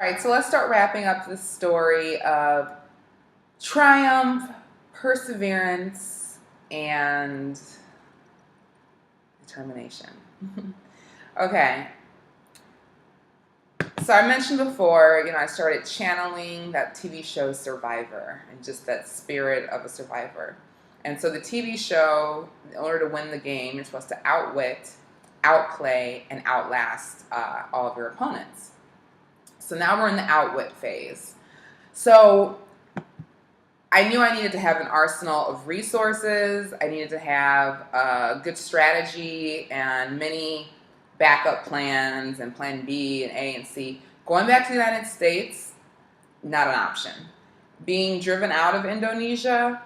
All right, so let's start wrapping up the story of triumph, perseverance, and determination. Okay, so I mentioned before, I started channeling that TV show Survivor and just that spirit of a survivor. And so the TV show, in order to win the game, you're supposed to outwit, outplay, and outlast all of your opponents. So now we're in the outwit phase. So I knew I needed to have an arsenal of resources. I needed to have a good strategy and many backup plans and plan B and A and C. Going back to the United States, not an option. Being driven out of Indonesia,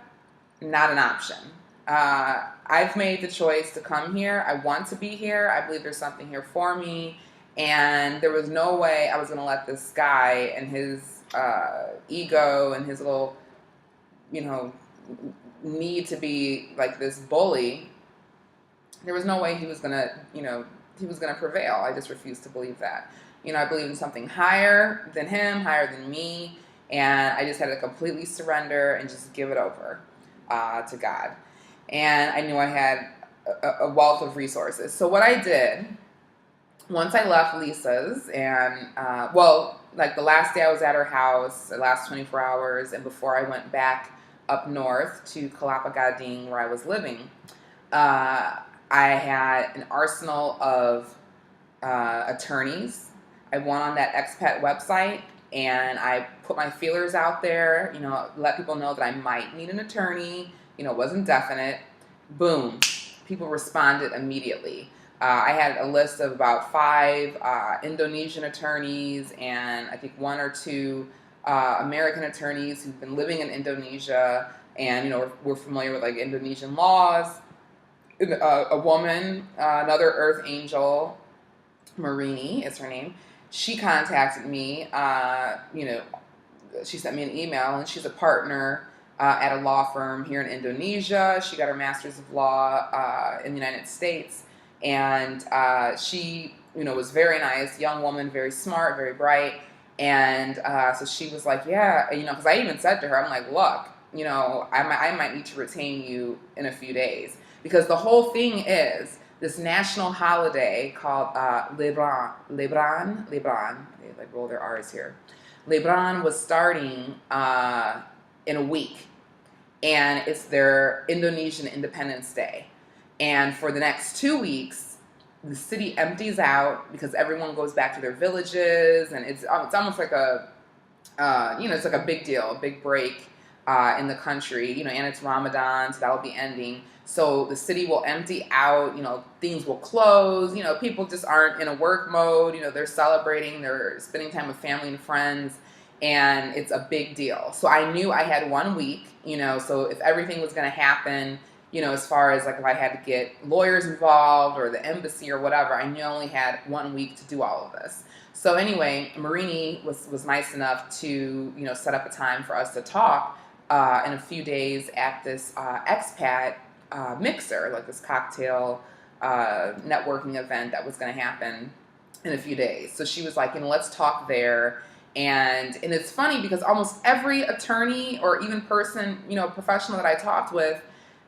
not an option. I've made the choice to come here. I want to be here. I believe there's something here for me. And there was no way I was going to let this guy and his ego and his little, need to be like this bully. There was no way he was going to prevail. I just refused to believe that. I believe in something higher than him, higher than me. And I just had to completely surrender and just give it over to God. And I knew I had a wealth of resources. So what I did, once I left Lisa's, and like the last day I was at her house, the last 24 hours, and before I went back up north to Gading, where I was living, I had an arsenal of attorneys. I went on that expat website and I put my feelers out there, let people know that I might need an attorney. It wasn't definite. Boom. People responded immediately. I had a list of about 5 Indonesian attorneys and I think 1 or 2 American attorneys who've been living in Indonesia and, we're familiar with like Indonesian laws. A woman, another earth angel, Marini is her name. She contacted me, she sent me an email and she's a partner at a law firm here in Indonesia. She got her master's of law in the United States. And she, was very nice, young woman, very smart, very bright. And so she was like, yeah, because I even said to her, I'm like, look, I might need to retain you in a few days. Because the whole thing is this national holiday called Lebaran, they like roll their R's here. Lebaran was starting in a week. And it's their Indonesian Independence Day. And for the next 2 weeks, the city empties out because everyone goes back to their villages, and it's almost like it's like a big deal, a big break in the country, and it's Ramadan, so that'll be ending. So the city will empty out, things will close, people just aren't in a work mode, they're celebrating, they're spending time with family and friends, and it's a big deal. So I knew I had 1 week, so if everything was going to happen, as far as like if I had to get lawyers involved or the embassy or whatever, I knew I only had 1 week to do all of this. So anyway, Marini was nice enough to, set up a time for us to talk in a few days at this expat mixer, like this cocktail networking event that was going to happen in a few days. So she was like, let's talk there. And it's funny because almost every attorney or even person, professional that I talked with,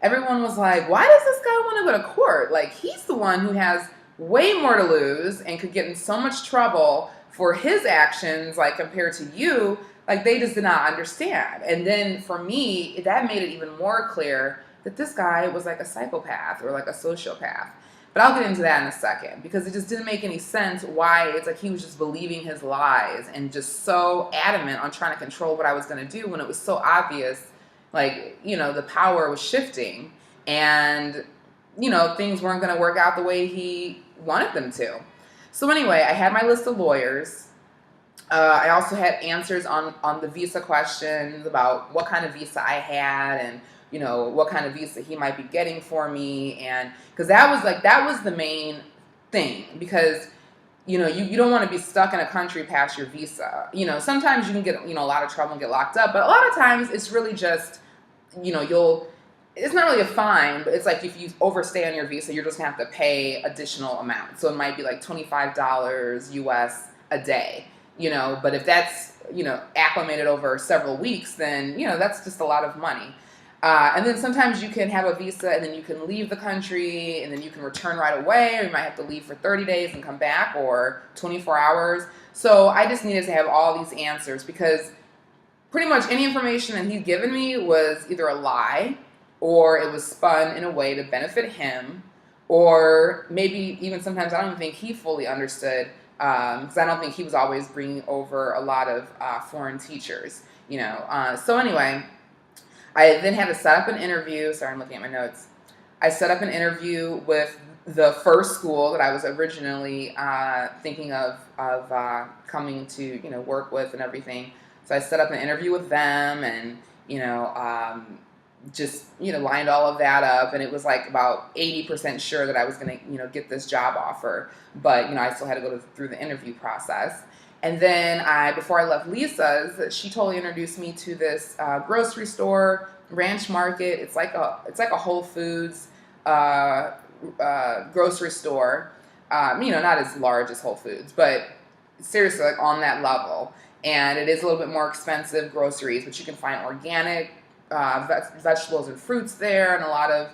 everyone was like, why does this guy want to go to court? Like, he's the one who has way more to lose and could get in so much trouble for his actions, like, compared to you. Like, they just did not understand. And then for me, that made it even more clear that this guy was like a psychopath or like a sociopath. But I'll get into that in a second because it just didn't make any sense why it's like he was just believing his lies and just so adamant on trying to control what I was going to do when it was so obvious. Like, the power was shifting and, things weren't going to work out the way he wanted them to. So anyway, I had my list of lawyers. I also had answers on the visa questions about what kind of visa I had and, what kind of visa he might be getting for me. And because that was the main thing because, you don't want to be stuck in a country past your visa. Sometimes you can get, a lot of trouble and get locked up. But a lot of times it's really just, it's not really a fine, but it's like if you overstay on your visa, you're just going to have to pay additional amounts. So it might be like $25 US a day. but if that's, acclimated over several weeks, then, that's just a lot of money. And then sometimes you can have a visa and then you can leave the country and then you can return right away, or you might have to leave for 30 days and come back, or 24 hours. So I just needed to have all these answers, because pretty much any information that he'd given me was either a lie, or it was spun in a way to benefit him, or maybe even sometimes I don't even think he fully understood, because I don't think he was always bringing over a lot of foreign teachers, So anyway, I then had to set up an interview. Sorry, I'm looking at my notes. I set up an interview with the first school that I was originally thinking of coming to, work with and everything. So I set up an interview with them, and, just, lined all of that up. And it was like about 80% sure that I was going to, get this job offer. But, I still had to go through the interview process. And then before I left Lisa's, she totally introduced me to this grocery store, Ranch Market. It's like a Whole Foods grocery store. Not as large as Whole Foods, but seriously, like on that level. And it is a little bit more expensive groceries, but you can find organic vegetables and fruits there, and a lot of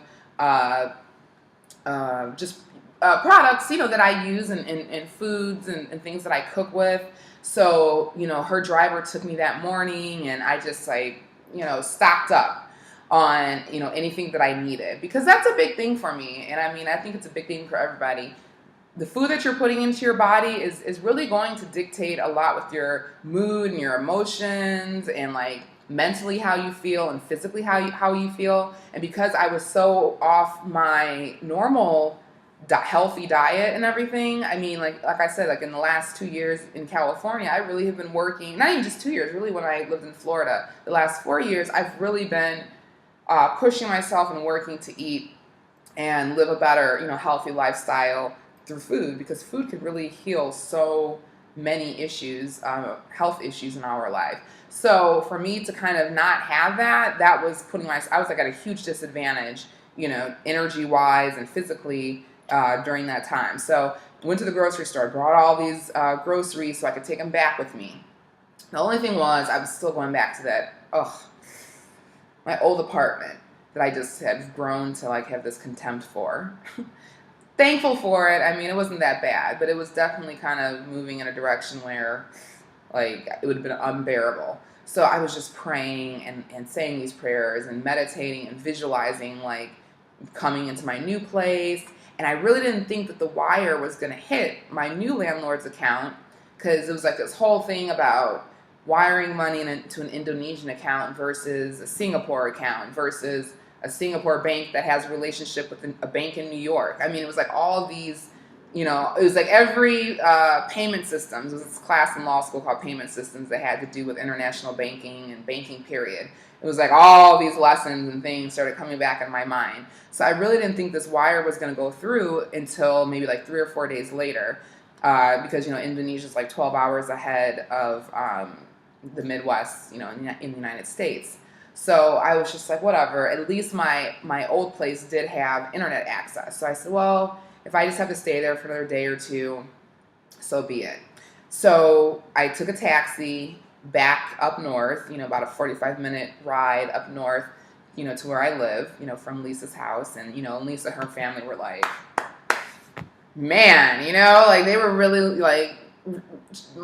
just products, that I use in foods and things that I cook with. So, her driver took me that morning, and I just stocked up on, anything that I needed, because that's a big thing for me. And I mean, I think it's a big thing for everybody. The food that you're putting into your body is really going to dictate a lot with your mood and your emotions, and mentally how you feel, and physically how you feel. And because I was so off my normal healthy diet and everything, I mean, like I said, in the last 2 years in California, I really have been working, not even just 2 years, really when I lived in Florida, the last 4 years, I've really been pushing myself and working to eat and live a better, healthy lifestyle through food, because food can really heal so many issues, health issues in our life. So for me to kind of not have that was I was at a huge disadvantage, energy wise and physically during that time. So went to the grocery store, brought all these groceries so I could take them back with me. The only thing was, I was still going back to that, my old apartment that I just had grown to have this contempt for. Thankful for it. I mean, it wasn't that bad, but it was definitely kind of moving in a direction where it would have been unbearable. So I was just praying and saying these prayers and meditating and visualizing coming into my new place. And I really didn't think that the wire was going to hit my new landlord's account, because it was this whole thing about wiring money into an Indonesian account versus a Singapore account versus a Singapore bank that has a relationship with a bank in New York. I mean, it was all of these, it was every payment systems. There was this class in law school called Payment Systems that had to do with international banking and banking period. It was all these lessons and things started coming back in my mind. So I really didn't think this wire was going to go through until maybe 3 or 4 days later, because, Indonesia's 12 hours ahead of the Midwest, in the United States. So I was just whatever. At least my old place did have internet access. So I said, well, if I just have to stay there for another day or two, so be it. So I took a taxi back up north, about a 45-minute ride up north, to where I live, from Lisa's house. And, Lisa and her family were man, they were really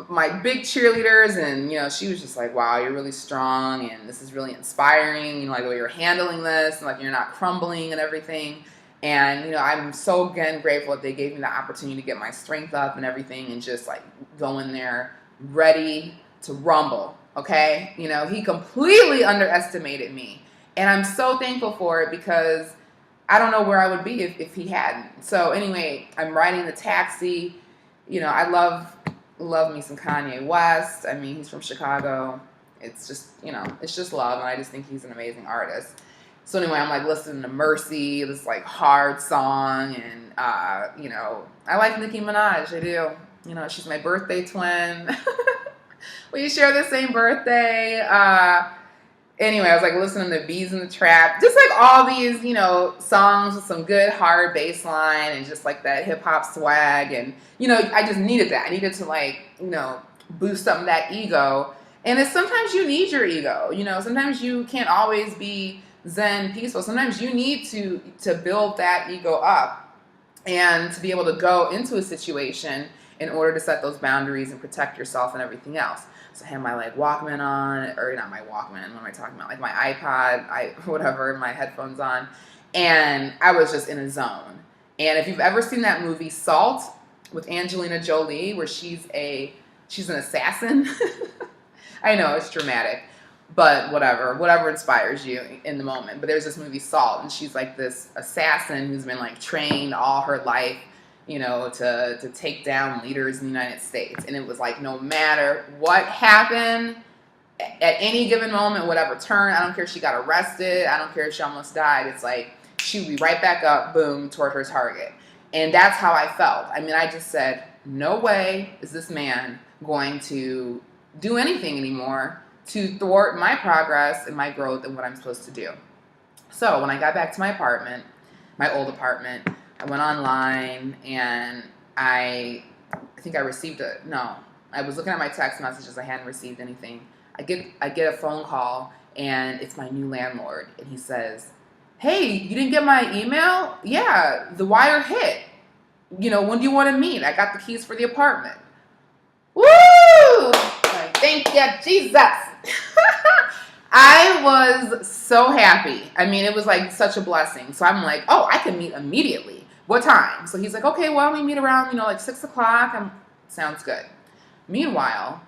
my big cheerleaders, and she was just wow, you're really strong, and this is really inspiring, the way you're handling this, and you're not crumbling and everything. And I'm so again grateful that they gave me the opportunity to get my strength up and everything, and just go in there ready to rumble. Okay, he completely underestimated me, and I'm so thankful for it, because I don't know where I would be if he hadn't. So anyway, I'm riding the taxi. I love me some Kanye West. I mean, he's from Chicago. It's just, it's just love, and I just think he's an amazing artist. So anyway, I'm listening to Mercy, this hard song, and I like Nicki Minaj. I do. She's my birthday twin. We share the same birthday. Anyway, I was listening to Bees in the Trap, just all these, songs with some good hard bass line and just that hip hop swag. And, I just needed that. I needed to boost up that ego. And it's sometimes you need your ego. Sometimes you can't always be zen peaceful. Sometimes you need to build that ego up and to be able to go into a situation in order to set those boundaries and protect yourself and everything else. So I had my Walkman on, or not my Walkman, what am I talking about? My iPod, whatever, my headphones on. And I was just in a zone. And if you've ever seen that movie Salt with Angelina Jolie, where she's an assassin. I know it's dramatic, but whatever inspires you in the moment. But there's this movie Salt, and she's like this assassin who's been trained all her life, to take down leaders in the United States. And it was no matter what happened, at any given moment, whatever turn, I don't care if she got arrested, I don't care if she almost died, it's she would be right back up, boom, toward her target. And that's how I felt. I just said, no way is this man going to do anything anymore to thwart my progress and my growth and what I'm supposed to do. So when I got back to my apartment, my old apartment, I went online and I think I received I was looking at my text messages. I hadn't received anything. I get a phone call, and it's my new landlord, and he says, "Hey, you didn't get my email? Yeah, the wire hit. When do you want to meet? I got the keys for the apartment." Woo! Thank you, Jesus. I was so happy. It was such a blessing. So I'm oh, I can meet immediately. What time? So he's okay, well, we meet around, 6 o'clock. Sounds good. Meanwhile,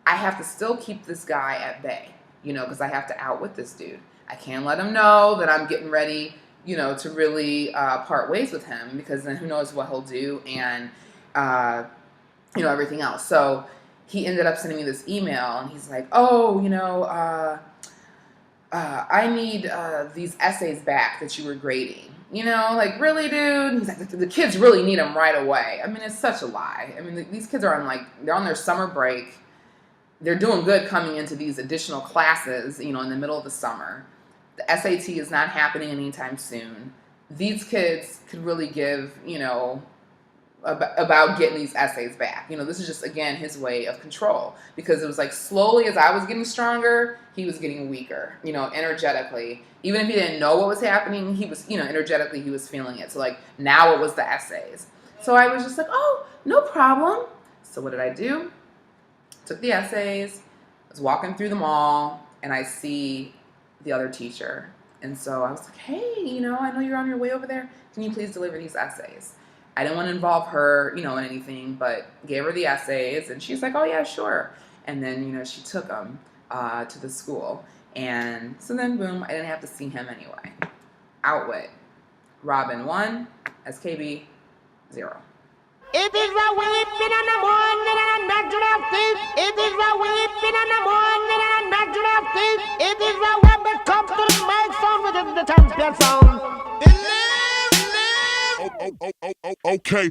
I have to still keep this guy at bay, because I have to outwit this dude. I can't let him know that I'm getting ready, to really part ways with him, because then who knows what he'll do and, everything else. So he ended up sending me this email, and he's I need these essays back that you were grading. Really, dude? He's the kids really need them right away. It's such a lie. These kids are they're on their summer break. They're doing good coming into these additional classes, in the middle of the summer. The SAT is not happening anytime soon. These kids could really give, about getting these essays back. This is just, again, his way of control, because it was slowly as I was getting stronger, he was getting weaker, energetically. Even if he didn't know what was happening, he was, energetically, he was feeling it. So now it was the essays. So I was just oh, no problem. So what did I do? Took the essays, was walking through the mall, and I see the other teacher. And so I was hey, I know you're on your way over there. Can you please deliver these essays? I didn't want to involve her, in anything, but gave her the essays, and she's oh, yeah, sure. And then, she took them to the school. And so then, boom, I didn't have to see him anyway. Outwit. Robin 1, SKB 0. It is a weeping in the morning and a natural thief. It is a weeping in the morning and a natural thief. It is a when we come to the mic sound within the champion sound. Okay.